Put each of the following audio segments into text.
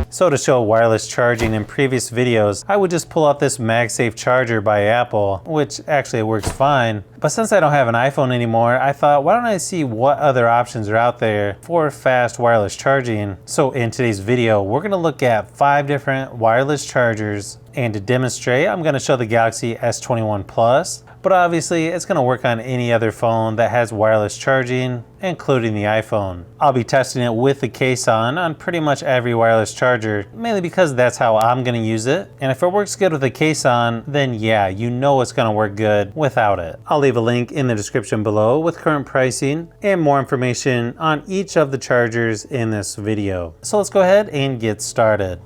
So to show wireless charging in previous videos, I would just pull out this MagSafe charger by Apple, which actually works fine. But since I don't have an iPhone anymore, I thought, why don't I see what other options are out there for fast wireless charging? So in today's video, we're gonna look at 5 different wireless chargers. And to demonstrate, I'm gonna show the Galaxy S21 Plus, but obviously it's gonna work on any other phone that has wireless charging, including the iPhone. I'll be testing it with the case on pretty much every wireless charger, mainly because that's how I'm gonna use it. And if it works good with the case on, then yeah, you know it's gonna work good without it. I'll leave a link in the description below with current pricing and more information on each of the chargers in this video. So let's go ahead and get started.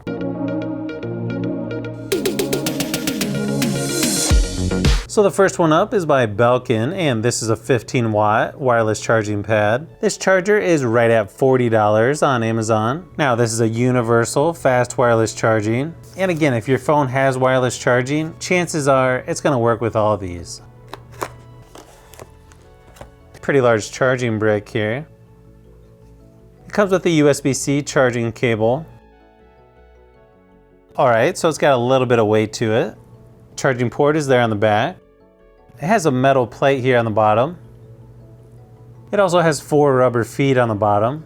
So the first one up is by Belkin, and this is a 15-watt wireless charging pad. This charger is right at $40 on Amazon. Now this is a universal fast wireless charging. And again, if your phone has wireless charging, chances are it's gonna work with all of these. Pretty large charging brick here. It comes with a USB-C charging cable. All right, so it's got a little bit of weight to it. Charging port is there on the back. It has a metal plate here on the bottom. It also has 4 rubber feet on the bottom.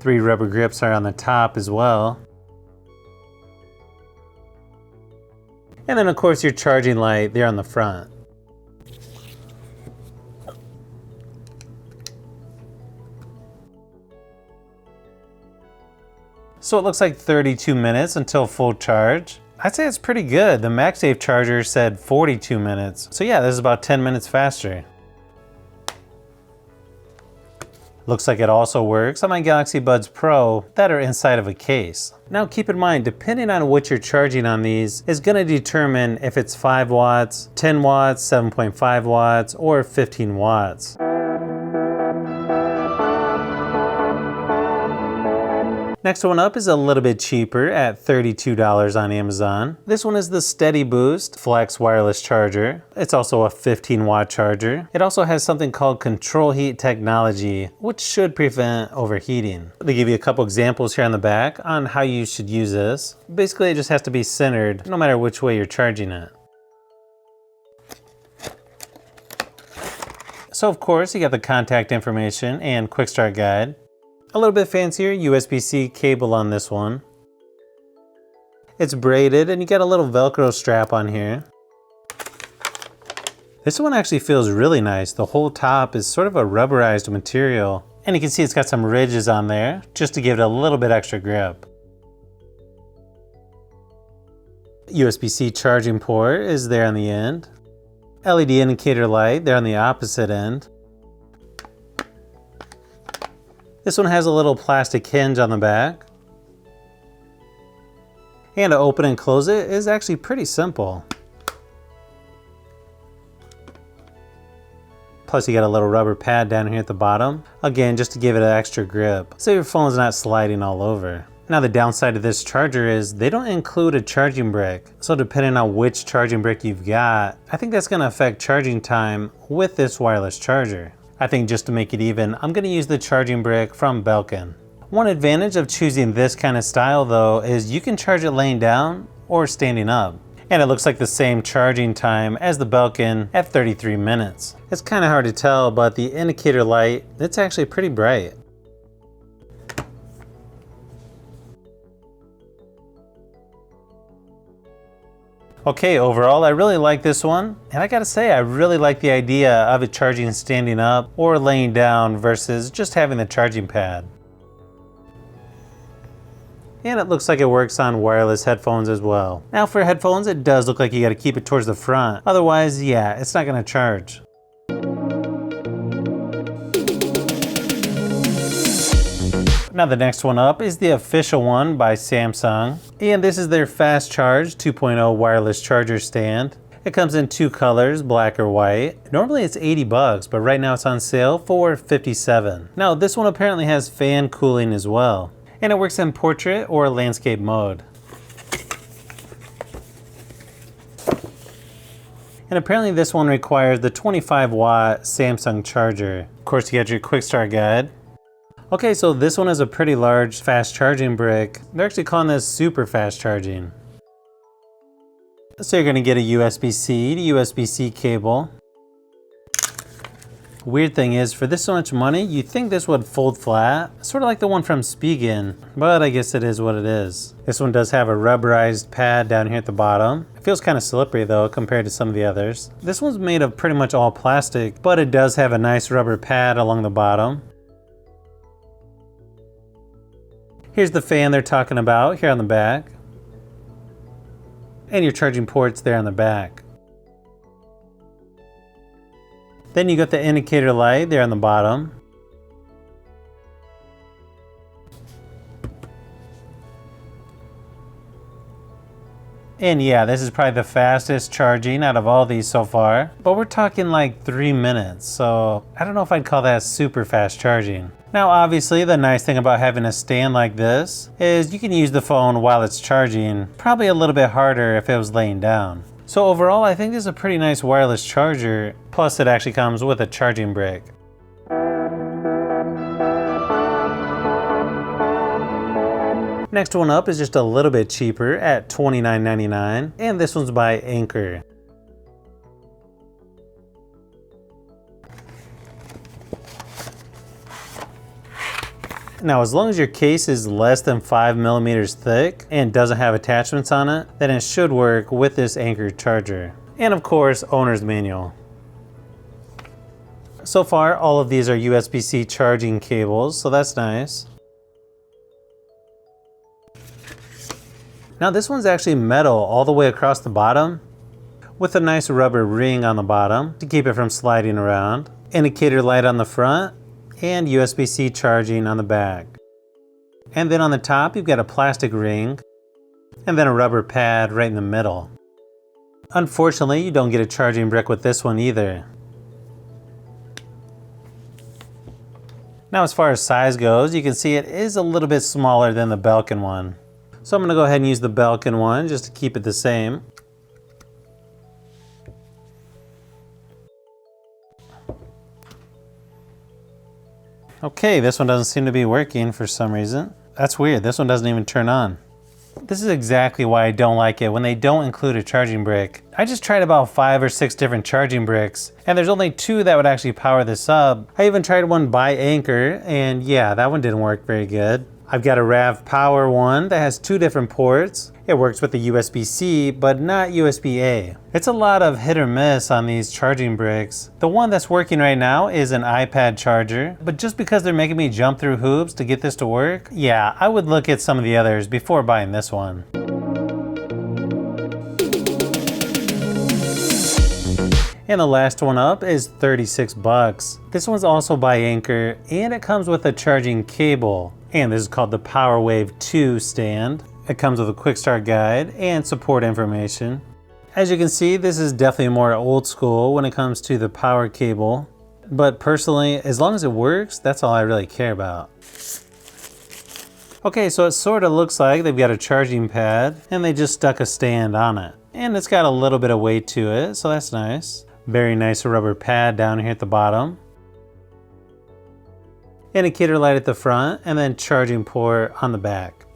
3 rubber grips are on the top as well. And then of course your charging light there on the front. So it looks like 32 minutes until full charge. I'd say it's pretty good. The MagSafe charger said 42 minutes. So yeah, this is about 10 minutes faster. Looks like it also works on my Galaxy Buds Pro that are inside of a case. Now keep in mind, depending on what you're charging on these is gonna determine if it's 5 watts, 10 watts, 7.5 watts, or 15 watts. Next one up is a little bit cheaper at $32 on Amazon. This one is the Steady Boost Flex wireless charger. It's also a 15-watt charger. It also has something called control heat technology, which should prevent overheating. They give you a couple examples here on the back on how you should use this. Basically, it just has to be centered no matter which way you're charging it. So of course, you got the contact information and quick start guide. A little bit fancier USB-C cable on this one. It's braided and you get a little Velcro strap on here. This one actually feels really nice. The whole top is sort of a rubberized material. And you can see it's got some ridges on there just to give it a little bit extra grip. USB-C charging port is there on the end. LED indicator light there on the opposite end. This one has a little plastic hinge on the back. And to open and close it is actually pretty simple. Plus you got a little rubber pad down here at the bottom. Again, just to give it an extra grip, so your phone's not sliding all over. Now the downside of this charger is they don't include a charging brick. So depending on which charging brick you've got, I think that's gonna affect charging time with this wireless charger. I think just to make it even, I'm gonna use the charging brick from Belkin. One advantage of choosing this kind of style though is you can charge it laying down or standing up. And it looks like the same charging time as the Belkin at 33 minutes. It's kind of hard to tell, but the indicator light, it's actually pretty bright. Okay, overall, I really like this one. And I gotta say, I really like the idea of it charging standing up or laying down versus just having the charging pad. And it looks like it works on wireless headphones as well. Now for headphones, it does look like you gotta keep it towards the front. Otherwise, yeah, it's not gonna charge. Now the next one up is the official one by Samsung. And this is their Fast Charge 2.0 wireless charger stand. It comes in 2 colors, black or white. Normally it's $80, but right now it's on sale for $57. Now this one apparently has fan cooling as well. And it works in portrait or landscape mode. And apparently this one requires the 25-watt Samsung charger. Of course, you got your quick start guide. Okay, so this one is a pretty large fast charging brick. They're actually calling this super fast charging. So you're gonna get a USB-C to USB-C cable. Weird thing is, for this so much money, you'd think this would fold flat, sort of like the one from Spigen, but I guess it is what it is. This one does have a rubberized pad down here at the bottom. It feels kind of slippery though compared to some of the others. This one's made of pretty much all plastic, but it does have a nice rubber pad along the bottom. Here's the fan they're talking about here on the back. And your charging ports there on the back. Then you got the indicator light there on the bottom. And yeah, this is probably the fastest charging out of all these so far. But we're talking like 3 minutes, so I don't know if I'd call that super fast charging. Now obviously the nice thing about having a stand like this is you can use the phone while it's charging. Probably a little bit harder if it was laying down. So overall, I think this is a pretty nice wireless charger, plus it actually comes with a charging brick. Next one up is just a little bit cheaper at $29.99, and this one's by Anker. Now, as long as your case is less than 5 millimeters thick and doesn't have attachments on it, then it should work with this Anker charger. And of course, owner's manual. So far, all of these are USB-C charging cables, so that's nice. Now this one's actually metal all the way across the bottom, with a nice rubber ring on the bottom to keep it from sliding around. Indicator light on the front, and USB-C charging on the back. And then on the top, you've got a plastic ring, and then a rubber pad right in the middle. Unfortunately, you don't get a charging brick with this one either. Now as far as size goes, you can see it is a little bit smaller than the Belkin one. So I'm gonna go ahead and use the Belkin one just to keep it the same. Okay, this one doesn't seem to be working for some reason. That's weird, this one doesn't even turn on. This is exactly why I don't like it when they don't include a charging brick. I just tried about 5 or 6 different charging bricks, and there's only 2 that would actually power this up. I even tried one by Anker, and yeah, that one didn't work very good. I've got a RAV Power one that has 2 different ports. It works with the USB-C, but not USB-A. It's a lot of hit or miss on these charging bricks. The one that's working right now is an iPad charger, but just because they're making me jump through hoops to get this to work, yeah, I would look at some of the others before buying this one. And the last one up is 36 bucks. This one's also by Anker, and it comes with a charging cable. And this is called the PowerWave 2 stand. It comes with a quick start guide and support information. As you can see, this is definitely more old school when it comes to the power cable. But personally, as long as it works, that's all I really care about. Okay, so it sort of looks like they've got a charging pad and they just stuck a stand on it. And it's got a little bit of weight to it, so that's nice. Very nice rubber pad down here at the bottom. Indicator light at the front, and then charging port on the back.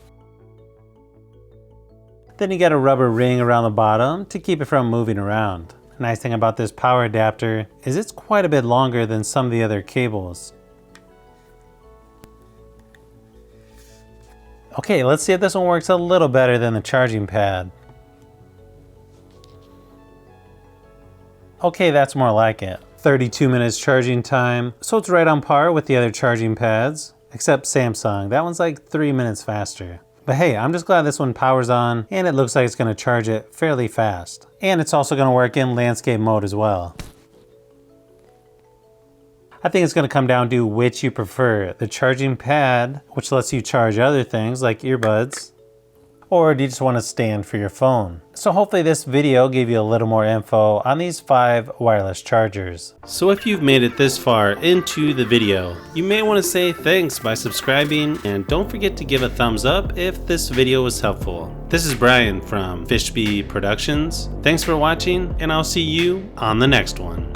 Then you got a rubber ring around the bottom to keep it from moving around. The nice thing about this power adapter is it's quite a bit longer than some of the other cables. Okay, let's see if this one works a little better than the charging pad. Okay, that's more like it. 32 minutes charging time, so it's right on par with the other charging pads, except Samsung. That one's like 3 minutes faster. But hey, I'm just glad this one powers on, and it looks like it's gonna charge it fairly fast. And it's also gonna work in landscape mode as well. I think it's gonna come down to which you prefer. The charging pad, which lets you charge other things like earbuds, or do you just want to stand for your phone? So hopefully this video gave you a little more info on these 5 wireless chargers. So if you've made it this far into the video, you may want to say thanks by subscribing, and don't forget to give a thumbs up if this video was helpful. This is Brian from Fishbee Productions. Thanks for watching, and I'll see you on the next one.